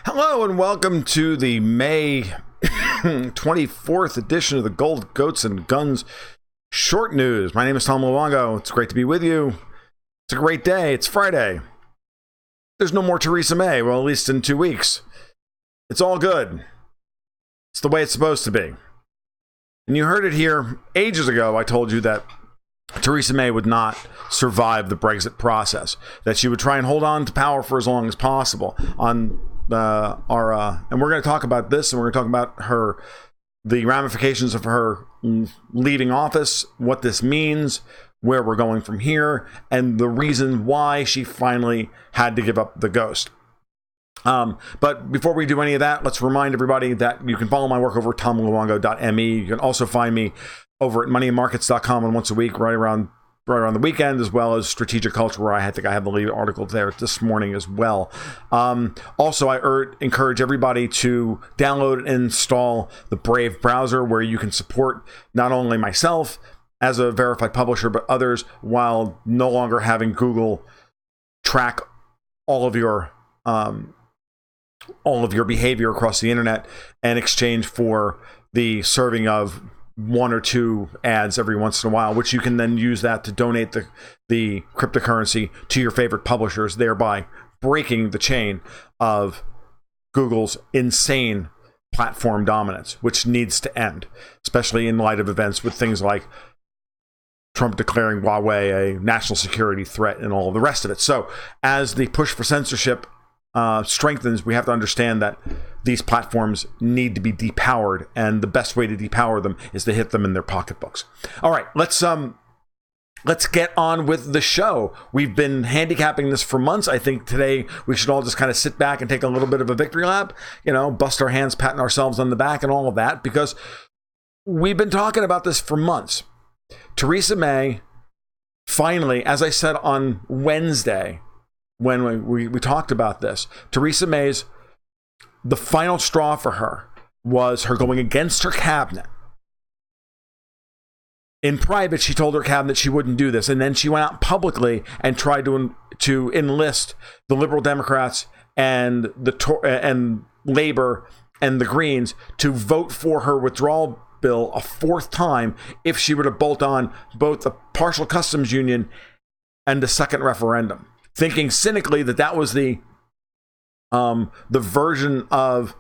Hello and welcome to the May 24th edition of the Gold, Goats, and Guns Short News. My name is Tom Luongo. It's great to be with you. It's a great day. It's Friday. There's no more Theresa May, well, at least in 2 weeks. It's all good. It's the way it's supposed to be. And you heard it here ages ago. I told you that Theresa May would not survive the Brexit process, that she would try and hold on to power for as long as possible. And we're going to talk about this, and we're going to talk about the ramifications of her leaving office, what this means, where we're going from here, and the reason why she finally had to give up the ghost. But before we do any of that, let's remind everybody that you can follow my work over at tomluongo.me. You can also find me over at moneyandmarkets.com and once a week, right around the weekend, as well as Strategic Culture, where I think I have the lead article there this morning as well. Also, I encourage everybody to download and install the Brave browser, where you can support not only myself as a verified publisher, but others, while no longer having Google track all of your behavior across the internet in exchange for the serving of one or two ads every once in a while, which you can then use that to donate the cryptocurrency to your favorite publishers, thereby breaking the chain of Google's insane platform dominance, which needs to end, especially in light of events with things like Trump declaring Huawei a national security threat and all of the rest of it. So as the push for censorship strengthens, we have to understand that these platforms need to be depowered, and the best way to depower them is to hit them in their pocketbooks. All right, let's get on with the show. We've been handicapping this for months. I think today we should all just kind of sit back and take a little bit of a victory lap, bust our hands, patting ourselves on the back and all of that, because we've been talking about this for months. Theresa May, finally, as I said on Wednesday, when we talked about this, Theresa May's, the final straw for her was her going against her cabinet. In private, she told her cabinet she wouldn't do this, and then she went out publicly and tried to enlist the Liberal Democrats and and Labor and the Greens to vote for her withdrawal bill a fourth time if she were to bolt on both the partial customs union and the second referendum, thinking cynically that was the version of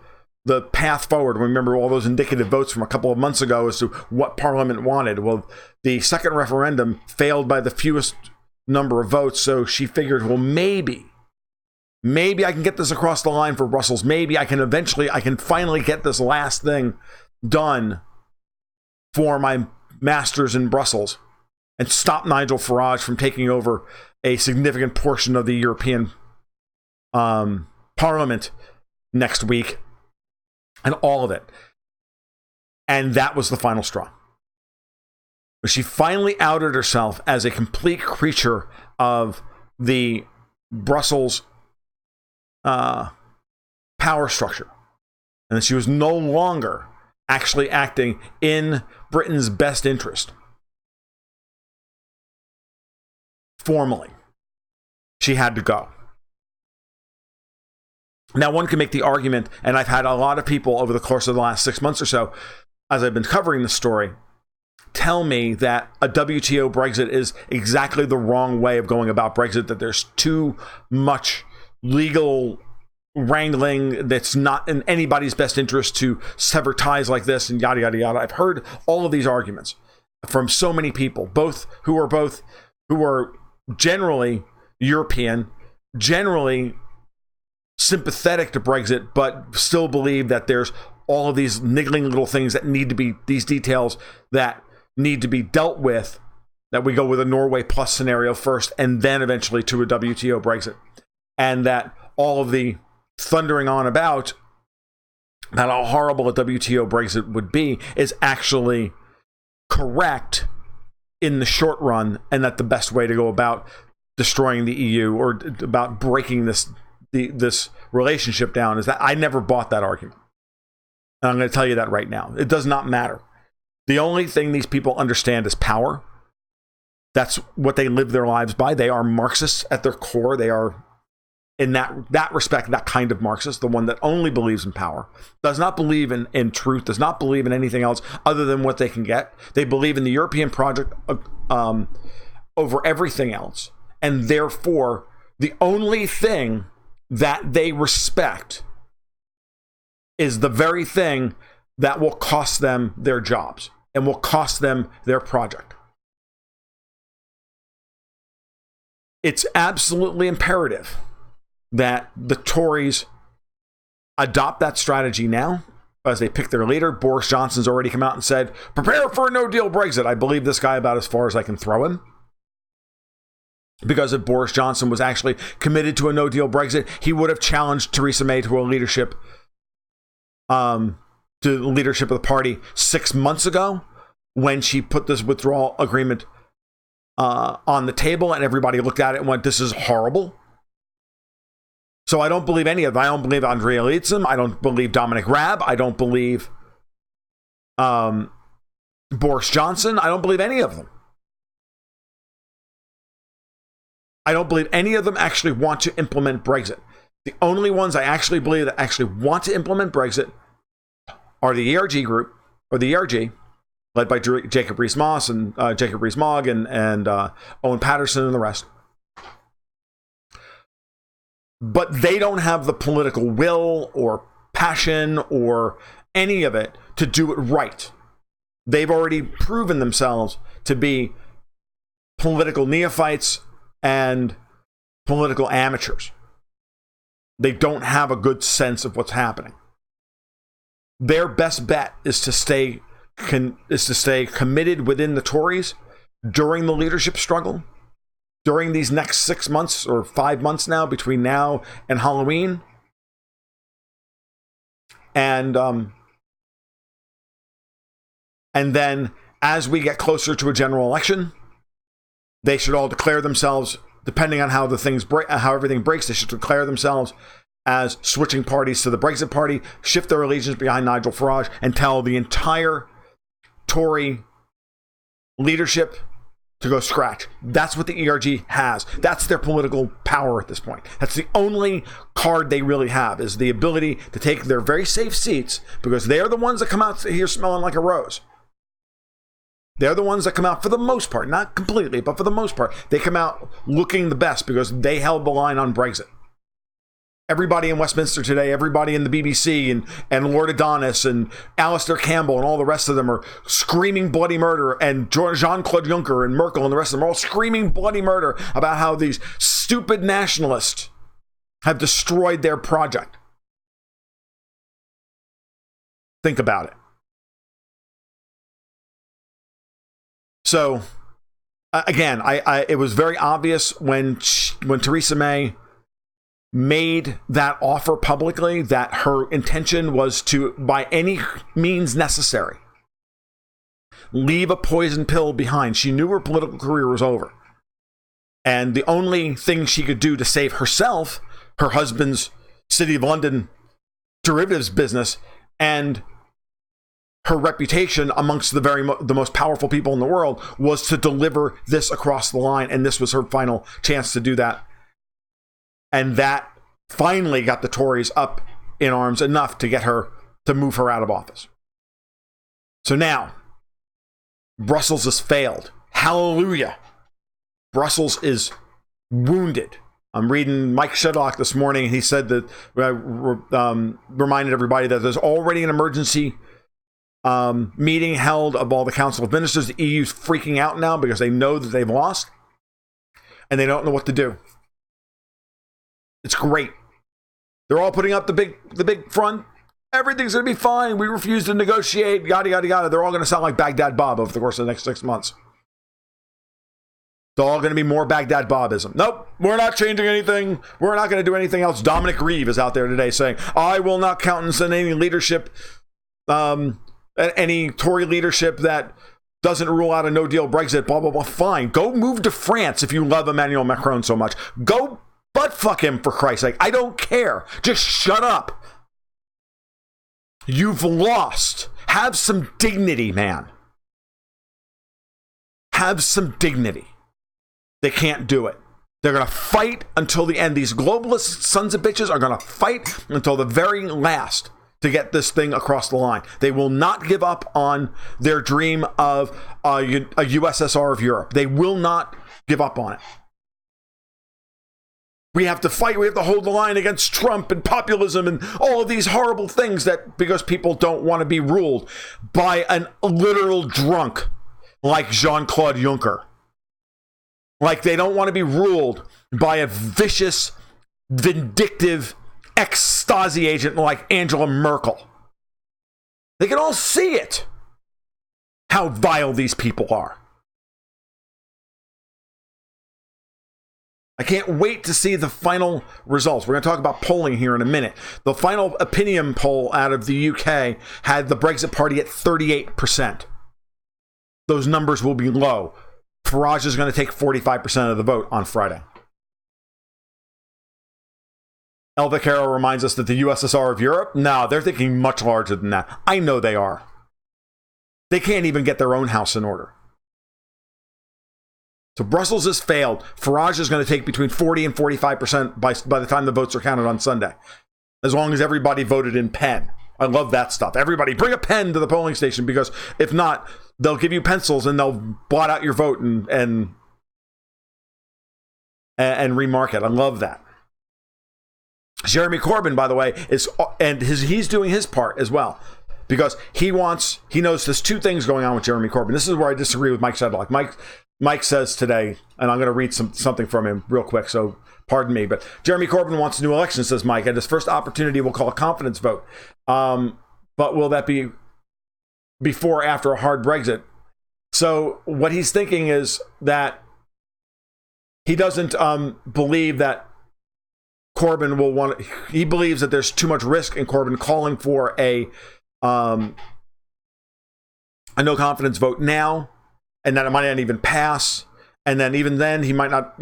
the path forward. Remember all those indicative votes from a couple of months ago as to what Parliament wanted. Well, the second referendum failed by the fewest number of votes, so she figured, well, maybe I can get this across the line for Brussels. Maybe I can finally get this last thing done for my masters in Brussels and stop Nigel Farage from taking over a significant portion of the European Parliament next week, and all of it. And that was the final straw. She finally outed herself as a complete creature of the Brussels power structure, and that she was no longer actually acting in Britain's best interest. Formally, she had to go. Now, one can make the argument, and I've had a lot of people over the course of the last 6 months or so, as I've been covering this story, tell me that a WTO Brexit is exactly the wrong way of going about Brexit, that there's too much legal wrangling, that's not in anybody's best interest to sever ties like this, and yada, yada, yada. I've heard all of these arguments from so many people, who are generally European, generally sympathetic to Brexit, but still believe that there's all of these niggling little things that need to be, these details that need to be dealt with, that we go with a Norway plus scenario first and then eventually to a WTO Brexit. And that all of the thundering on about that how horrible a WTO Brexit would be is actually correct in the short run, and that the best way to go about destroying the EU or about breaking this relationship down is that I never bought that argument. And I'm going to tell you that right now. It does not matter. The only thing these people understand is power. That's what they live their lives by. They are Marxists at their core. They are in that respect, that kind of Marxist, the one that only believes in power, does not believe in truth, does not believe in anything else other than what they can get. They believe in the European project over everything else. And therefore, the only thing that they respect is the very thing that will cost them their jobs and will cost them their project. It's absolutely imperative that the Tories adopt that strategy now as they pick their leader. Boris Johnson's already come out and said, prepare for a no-deal Brexit. I believe this guy about as far as I can throw him. Because if Boris Johnson was actually committed to a no-deal Brexit, he would have challenged Theresa May to a leadership, to the leadership of the party 6 months ago when she put this withdrawal agreement on the table, and everybody looked at it and went, this is horrible. So I don't believe any of them. I don't believe Andrea Leadsom. I don't believe Dominic Raab. I don't believe Boris Johnson. I don't believe any of them. I don't believe any of them actually want to implement Brexit. The only ones I actually believe that actually want to implement Brexit are the ERG group, or the ERG, led by Jacob Rees-Mogg and Owen Paterson and the rest. But they don't have the political will or passion or any of it to do it right. They've already proven themselves to be political neophytes and political amateurs. They don't have a good sense of what's happening. Their best bet is to stay committed within the Tories during the leadership struggle, during these next 6 months or 5 months now, between now and Halloween. And then as we get closer to a general election, they should all declare themselves, depending on how how everything breaks, they should declare themselves as switching parties to the Brexit party, shift their allegiance behind Nigel Farage, and tell the entire Tory leadership to go scratch. That's what the ERG has. That's their political power at this point. That's the only card they really have, is the ability to take their very safe seats, because they're the ones that come out here smelling like a rose. They're the ones that come out, for the most part, not completely, but for the most part, they come out looking the best because they held the line on Brexit. Everybody in Westminster today, everybody in the BBC and Lord Adonis and Alistair Campbell and all the rest of them are screaming bloody murder, and Jean-Claude Juncker and Merkel and the rest of them are all screaming bloody murder about how these stupid nationalists have destroyed their project. Think about it. So, again, it was very obvious when Theresa May made that offer publicly that her intention was to, by any means necessary, leave a poison pill behind. She knew her political career was over. And the only thing she could do to save herself, her husband's City of London derivatives business, and her reputation amongst the most powerful people in the world, was to deliver this across the line. And this was her final chance to do that. And that finally got the Tories up in arms enough to get her, to move her out of office. So now, Brussels has failed. Hallelujah. Brussels is wounded. I'm reading Mike Shedlock this morning, and he said that, reminded everybody that there's already an emergency meeting held of all the Council of Ministers. The EU's freaking out now because they know that they've lost, and they don't know what to do. It's great. They're all putting up the big front. Everything's going to be fine. We refuse to negotiate. Yada, yada, yada. They're all going to sound like Baghdad Bob over the course of the next 6 months. It's all going to be more Baghdad Bobism. Nope, we're not changing anything. We're not going to do anything else. Dominic Reeve is out there today saying, I will not countenance any leadership, any Tory leadership that doesn't rule out a no-deal Brexit, blah, blah, blah. Fine. Go move to France if you love Emmanuel Macron so much. Go butt fuck him, for Christ's sake. I don't care. Just shut up. You've lost. Have some dignity, man. Have some dignity. They can't do it. They're going to fight until the end. These globalist sons of bitches are going to fight until the very last to get this thing across the line. They will not give up on their dream of a USSR of Europe. They will not give up on it. We have to fight. We have to hold the line against Trump and populism and all of these horrible things that because people don't want to be ruled by a literal drunk like Jean-Claude Juncker. Like they don't want to be ruled by a vicious, vindictive ex-Stasi agent like Angela Merkel. They can all see it, how vile these people are. I can't wait to see the final results. We're going to talk about polling here in a minute. The final opinion poll out of the UK had the Brexit Party at 38%. Those numbers will be low. Farage is going to take 45% of the vote on Friday. El Vaquero reminds us that the USSR of Europe, no, they're thinking much larger than that. I know they are. They can't even get their own house in order. So Brussels has failed. Farage is going to take between 40 and 45% by the time the votes are counted on Sunday. As long as everybody voted in pen. I love that stuff. Everybody bring a pen to the polling station because if not, they'll give you pencils and they'll blot out your vote and remark it. I love that. Jeremy Corbyn, by the way, he's doing his part as well because he knows there's two things going on with Jeremy Corbyn. This is where I disagree with Mike Shedlock. Mike says today, and I'm going to read something from him real quick, so pardon me, but Jeremy Corbyn wants a new election, says Mike. At his first opportunity, we'll call a confidence vote. But will that be before or after a hard Brexit? So what he's thinking is that he doesn't believe that Corbyn will want. He believes that there's too much risk in Corbyn calling for a no confidence vote now, and that it might not even pass. And then even then, he might not.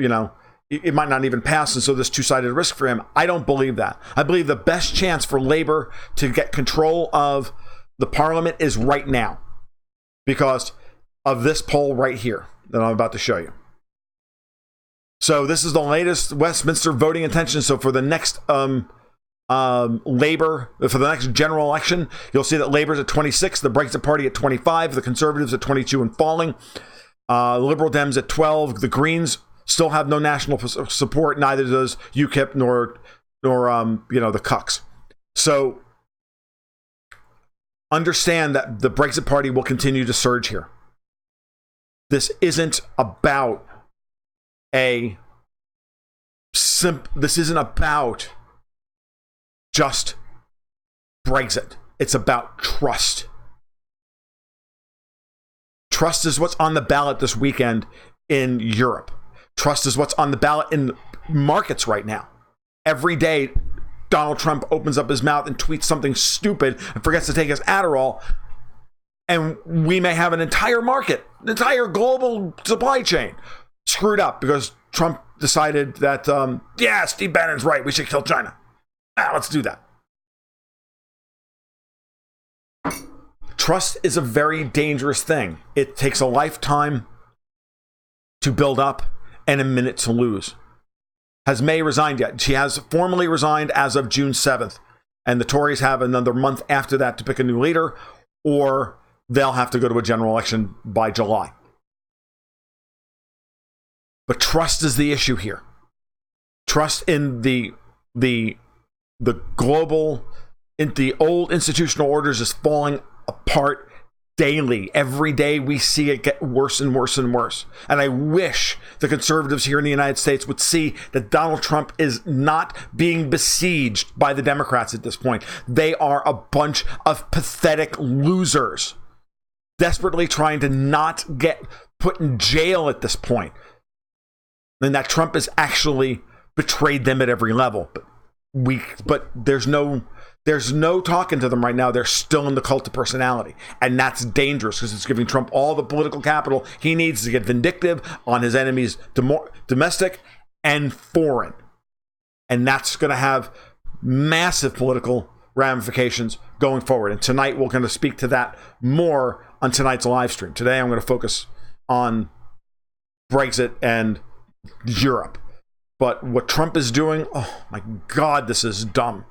It might not even pass, and so there's two-sided risk for him. I don't believe that. I believe the best chance for Labour to get control of the Parliament is right now, because of this poll right here that I'm about to show you. So this is the latest Westminster voting intention. So for the next Labour, for the next general election, you'll see that Labour's at 26, the Brexit Party at 25, the Conservatives at 22 and falling, Liberal Dems at 12, the Greens still have no national support, neither does UKIP nor the Cucks. So understand that the Brexit Party will continue to surge here. This isn't about this isn't about just Brexit. It's about trust. Trust is what's on the ballot this weekend in Europe. Trust is what's on the ballot in markets right now. Every day, Donald Trump opens up his mouth and tweets something stupid and forgets to take his Adderall, and we may have an entire market, an entire global supply chain screwed up because Trump decided that, Steve Bannon's right, we should kill China. Let's do that. Trust is a very dangerous thing. It takes a lifetime to build up and a minute to lose. Has May resigned yet? She has formally resigned as of June 7th. And the Tories have another month after that to pick a new leader, or they'll have to go to a general election by July. But trust is the issue here. Trust in the global, in the old institutional orders is falling apart daily. Every day we see it get worse and worse and worse. And I wish the conservatives here in the United States would see that Donald Trump is not being besieged by the Democrats at this point. They are a bunch of pathetic losers, desperately trying to not get put in jail at this point. And that Trump has actually betrayed them at every level. But there's no talking to them right now. They're still in the cult of personality. And that's dangerous because it's giving Trump all the political capital he needs to get vindictive on his enemies, domestic and foreign. And that's going to have massive political ramifications going forward. And tonight we're going to speak to that more on tonight's live stream. Today I'm going to focus on Brexit and Europe. But what Trump is doing, oh my God, this is dumb.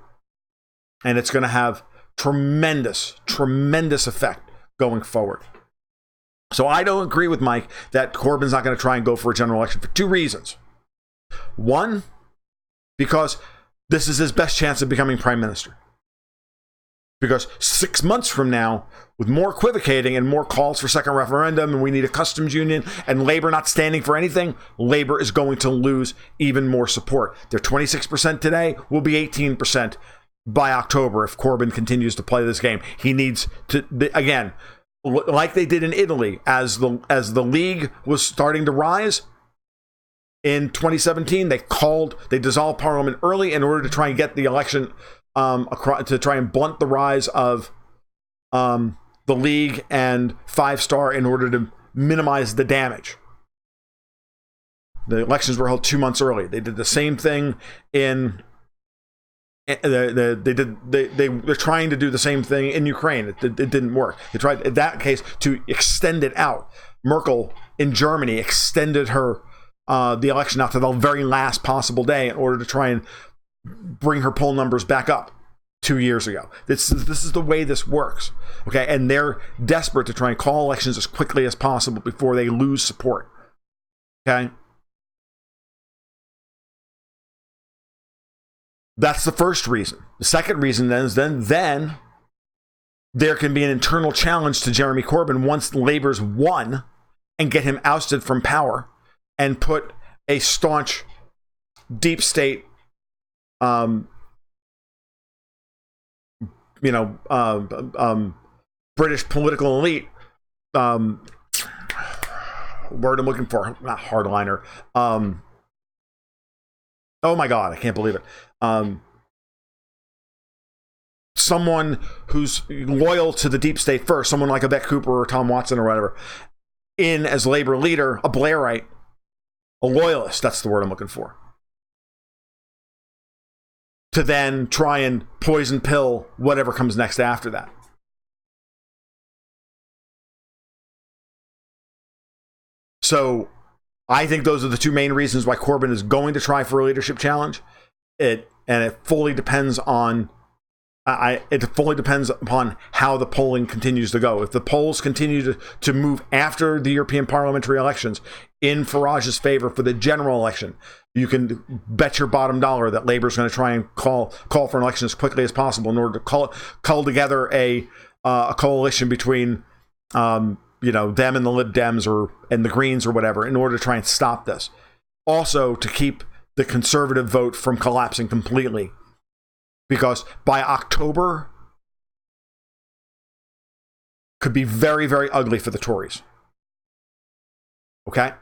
And it's going to have tremendous, tremendous effect going forward. So I don't agree with Mike that Corbyn's not going to try and go for a general election for two reasons. One, because this is his best chance of becoming prime minister. Because 6 months from now, with more equivocating and more calls for second referendum, and we need a customs union, and Labor not standing for anything, Labor is going to lose even more support. They're 26% today, will be 18% by October if Corbyn continues to play this game. He needs to, again, like they did in Italy, as the League was starting to rise in 2017, they dissolved Parliament early in order to try and get the election to try and blunt the rise of the League and Five Star in order to minimize the damage. The elections were held 2 months early. They did the same thing in they're trying to do the same thing in Ukraine. It didn't work. They tried in that case to extend it out. Merkel in Germany extended her the election out to the very last possible day in order to try and bring her poll numbers back up 2 years ago. This is the way this works. Okay, and they're desperate to try and call elections as quickly as possible before they lose support. Okay. That's the first reason. The second reason then is then there can be an internal challenge to Jeremy Corbyn once Labor's won and get him ousted from power and put a staunch deep state British political elite word I'm looking for, not hardliner. Oh my God, I can't believe it. Someone who's loyal to the deep state first, someone like Yvette Cooper or Tom Watson or whatever, in as Labor leader, a Blairite, a loyalist, that's the word I'm looking for, to then try and poison pill whatever comes next after that. So I think those are the two main reasons why Corbyn is going to try for a leadership challenge. It fully depends on upon how the polling continues to go. If the polls continue to move after the European parliamentary elections in Farage's favor for the general election, you can bet your bottom dollar that Labour is going to try and call for an election as quickly as possible in order to cull together a coalition between them and the Lib Dems and the Greens or whatever in order to try and stop this. Also, to keep the Conservative vote from collapsing completely. Because by October, could be very, very ugly for the Tories. Okay?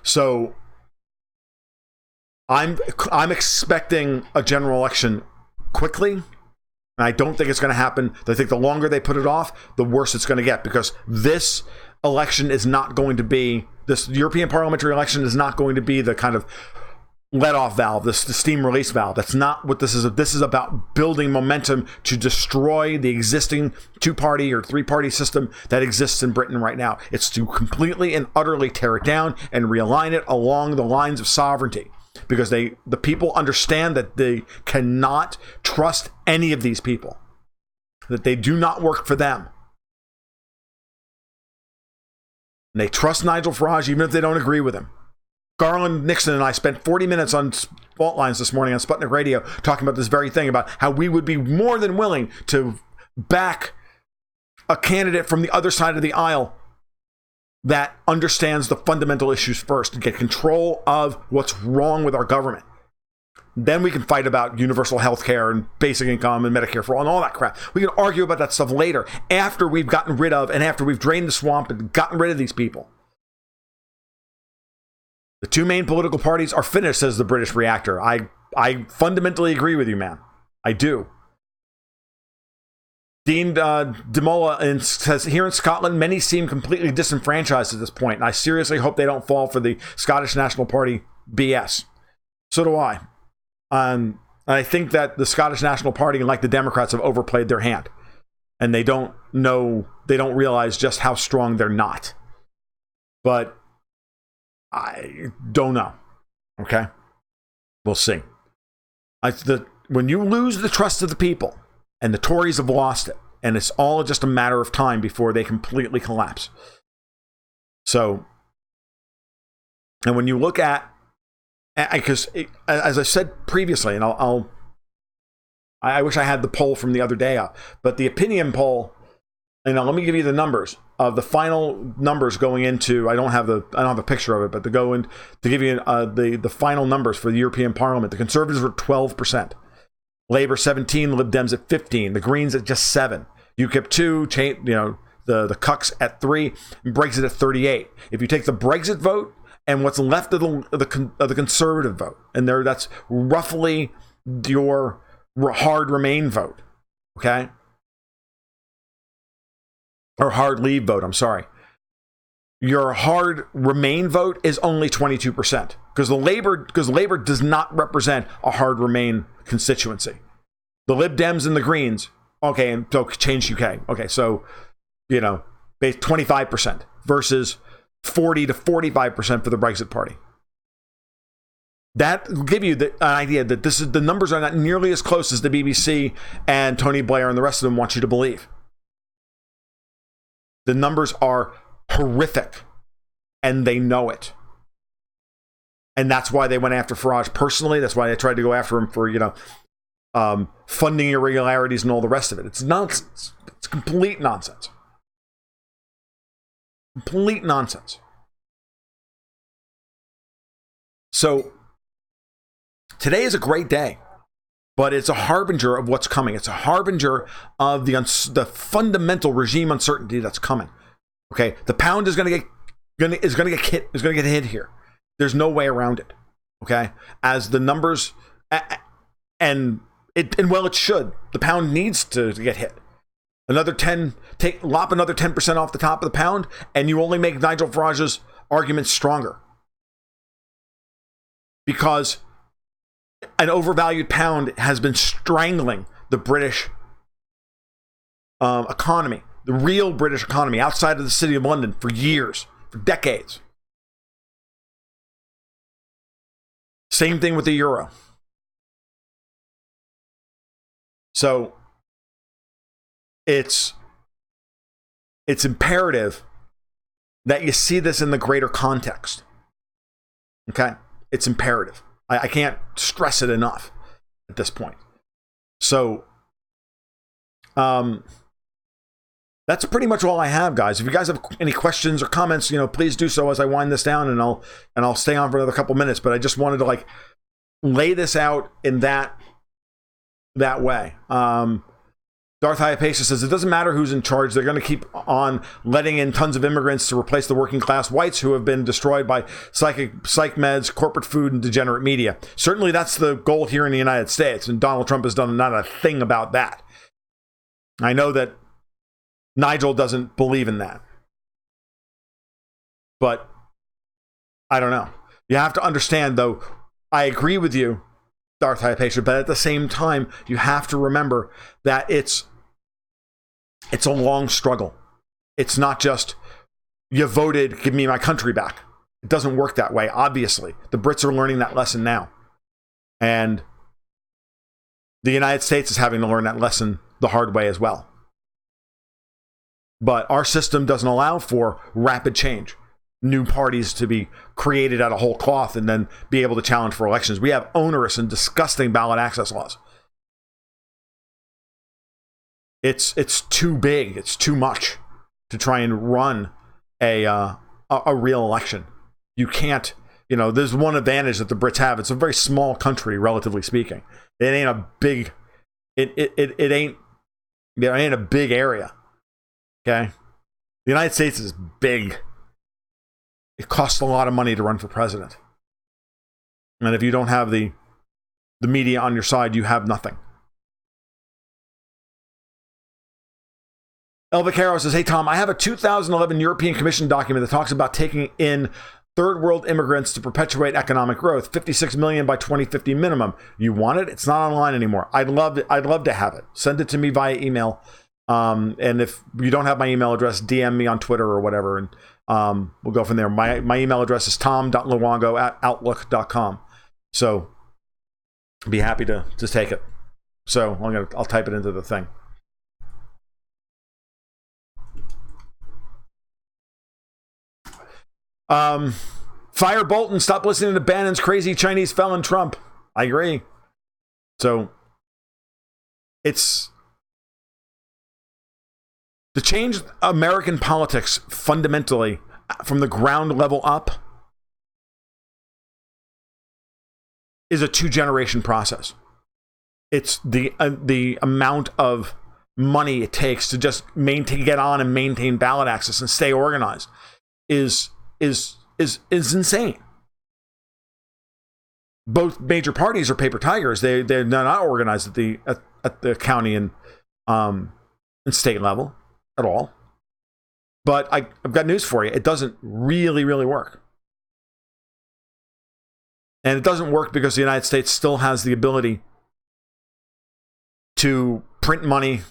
So, I'm expecting a general election quickly. And I don't think it's going to happen. I think the longer they put it off, the worse it's going to get. Because this election is not going to be, this European parliamentary election is not going to be the kind of let-off valve, the steam release valve. That's not what this is. This is about building momentum to destroy the existing two-party or three-party system that exists in Britain right now. It's to completely and utterly tear it down and realign it along the lines of sovereignty. Because the people understand that they cannot trust any of these people. That they do not work for them. And they trust Nigel Farage even if they don't agree with him. Garland Nixon and I spent 40 minutes on Fault Lines this morning on Sputnik Radio talking about this very thing, about how we would be more than willing to back a candidate from the other side of the aisle that understands the fundamental issues first and get control of what's wrong with our government. Then we can fight about universal health care and basic income and Medicare for all and all that crap. We can argue about that stuff later, after we've gotten rid of and after we've drained the swamp and gotten rid of these people. The two main political parties are finished, says the British reactor. I fundamentally agree with you, man. I do. Dean Demola says, here in Scotland, many seem completely disenfranchised at this point, and I seriously hope they don't fall for the Scottish National Party BS. So do I. I think that the Scottish National Party, like the Democrats, have overplayed their hand. And they don't realize just how strong they're not. But I don't know. Okay? We'll see. When you lose the trust of the people, and the Tories have lost it, and it's all just a matter of time before they completely collapse. So, and when you look at, because as I said previously, and I wish I had the poll from the other day up, but the opinion poll, let me give you the numbers of the final numbers going into. I don't have a picture of it, but to give you the final numbers for the European Parliament. The Conservatives were 12%, Labour 17%, Lib Dems at 15%, the Greens at just 7%, UKIP 2%, the Cucks at 3%, and Brexit at 38%. If you take the Brexit vote and what's left of the Conservative vote, and that's roughly your hard Remain vote, okay? Or hard Leave vote, I'm sorry. Your hard Remain vote is only 22%, because Labour does not represent a hard Remain constituency. The Lib Dems and the Greens, okay, and so Change UK, okay, so 25% versus 40 to 45% for the Brexit Party. That will give you an idea that the numbers are not nearly as close as the BBC and Tony Blair and the rest of them want you to believe. The numbers are horrific, and they know it. And that's why they went after Farage personally. That's why they tried to go after him for, funding irregularities and all the rest of it. It's nonsense. It's complete nonsense. Complete nonsense. So, today is a great day, but it's a harbinger of what's coming. It's a harbinger of the fundamental regime uncertainty that's coming. Okay, the pound is going to get hit here. There's no way around it. Okay, as the numbers and it should. The pound needs to get hit. Lop another 10% off the top of the pound, and you only make Nigel Farage's argument stronger, because an overvalued pound has been strangling the British economy, the real British economy outside of the City of London for years, for decades. Same thing with the euro. So it's imperative that you see this in the greater context. Okay? It's imperative. I can't stress it enough at this point. So, that's pretty much all I have, guys. If you guys have any questions or comments, please do so as I wind this down, and I'll stay on for another couple minutes. But I just wanted to lay this out in that way. Darth Hypatia says, it doesn't matter who's in charge. They're going to keep on letting in tons of immigrants to replace the working class whites who have been destroyed by psych meds, corporate food, and degenerate media. Certainly that's the goal here in the United States, and Donald Trump has done not a thing about that. I know that Nigel doesn't believe in that. But I don't know. You have to understand, though, I agree with you, Darth Hypatia, but at the same time, you have to remember that it's a long struggle. It's not just, you voted, give me my country back. It doesn't work that way, obviously. The Brits are learning that lesson now. And the United States is having to learn that lesson the hard way as well. But our system doesn't allow for rapid change. New parties to be created out of whole cloth and then be able to challenge for elections. We have onerous and disgusting ballot access laws. It's too big. It's too much to try and run a real election. You can't. There's one advantage that the Brits have. It's a very small country, relatively speaking. It ain't a big. It ain't a big area. Okay, the United States is big. It costs a lot of money to run for president. And if you don't have the media on your side, you have nothing. El Vaquero says, hey, Tom, I have a 2011 European Commission document that talks about taking in third world immigrants to perpetuate economic growth. 56 million by 2050 minimum. You want it? It's not online anymore. I'd love to have it. Send it to me via email. And if you don't have my email address, DM me on Twitter or whatever, and we'll go from there. My email address is tom.luongo@outlook.com. So I'd be happy to take it. So I'll type it into the thing. Fire Bolton, stop listening to Bannon's crazy Chinese felon Trump. I agree. So it's to change American politics fundamentally from the ground level up is a 2-generation process. It's the amount of money it takes to just get on and maintain ballot access and stay organized is insane. Both major parties are paper tigers. They're not organized at the county and state level at all. But I've got news for you. It doesn't really work. And it doesn't work because the United States still has the ability to print money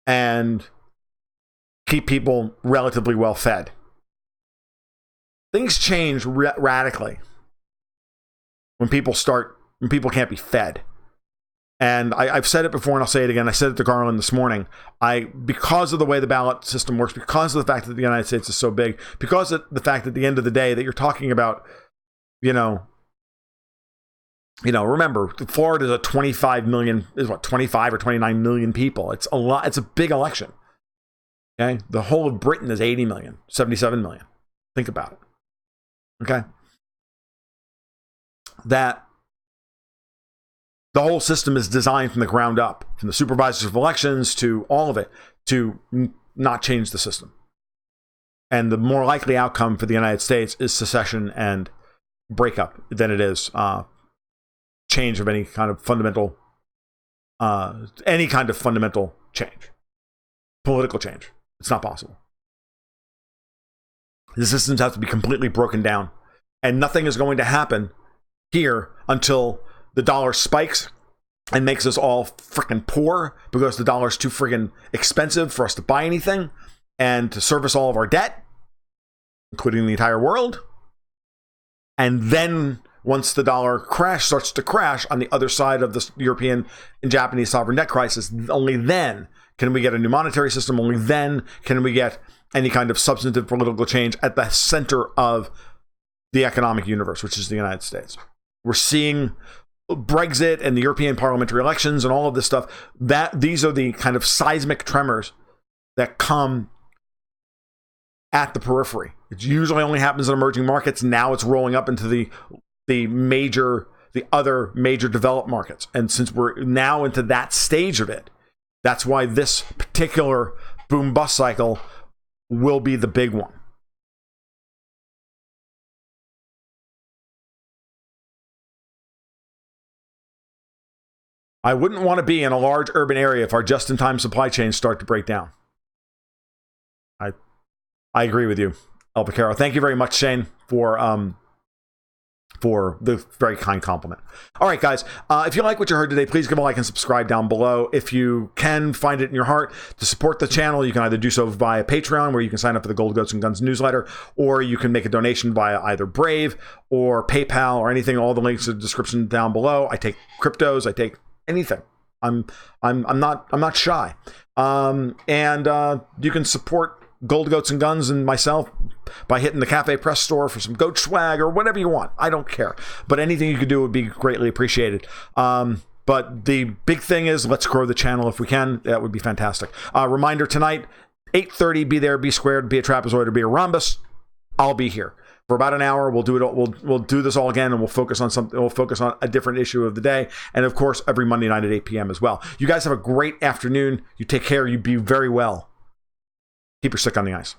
and keep people relatively well fed. Things change radically when people can't be fed. And I've said it before and I'll say it again. I said it to Garland this morning. Because of the way the ballot system works, because of the fact that the United States is so big, because of the fact that at the end of the day that you're talking about, remember, Florida is 25 or 29 million people. It's a lot. It's a big election. Okay. The whole of Britain is 80 million, 77 million. Think about it. Okay. That the whole system is designed from the ground up, from the supervisors of elections to all of it, to not change the system. And the more likely outcome for the United States is secession and breakup than it is change of any kind of fundamental change, political change. It's not possible. The systems have to be completely broken down, and nothing is going to happen here until the dollar spikes and makes us all freaking poor because the dollar is too freaking expensive for us to buy anything and to service all of our debt, including the entire world. And then once the dollar starts to crash on the other side of the European and Japanese sovereign debt crisis, only then can we get a new monetary system. Only then can we get any kind of substantive political change at the center of the economic universe, which is the United States. We're seeing Brexit and the European parliamentary elections and all of this stuff. These are the kind of seismic tremors that come at the periphery. It usually only happens in emerging markets. Now it's rolling up into the other major developed markets. And since we're now into that stage of it, that's why this particular boom bust cycle will be the big one. I wouldn't want to be in a large urban area if our just-in-time supply chains start to break down. I agree with you, El Picaro. Thank you very much, Shane, for the very kind compliment. All right, guys, if you like what you heard today, please give a like and subscribe down below. If you can find it in your heart to support the channel, you can either do so via Patreon, where you can sign up for the Gold, Goats, and Guns newsletter, or you can make a donation via either Brave or PayPal or anything. All the links in the description down below. I take cryptos. I take anything. I'm not shy. And you can support Gold, Goats, and Guns and myself by hitting the Cafe Press store for some goat swag or whatever you want. I don't care. But anything you could do would be greatly appreciated. But the big thing is, let's grow the channel if we can. That would be fantastic. Reminder tonight, 8:30, be there, be squared, be a trapezoid, or be a rhombus. I'll be here for about an hour. We'll do it. We'll do this all again, and we'll focus on something. We'll focus on a different issue of the day, and of course, every Monday night at 8 p.m. as well. You guys have a great afternoon. You take care. You be very well. Keep your stick on the ice.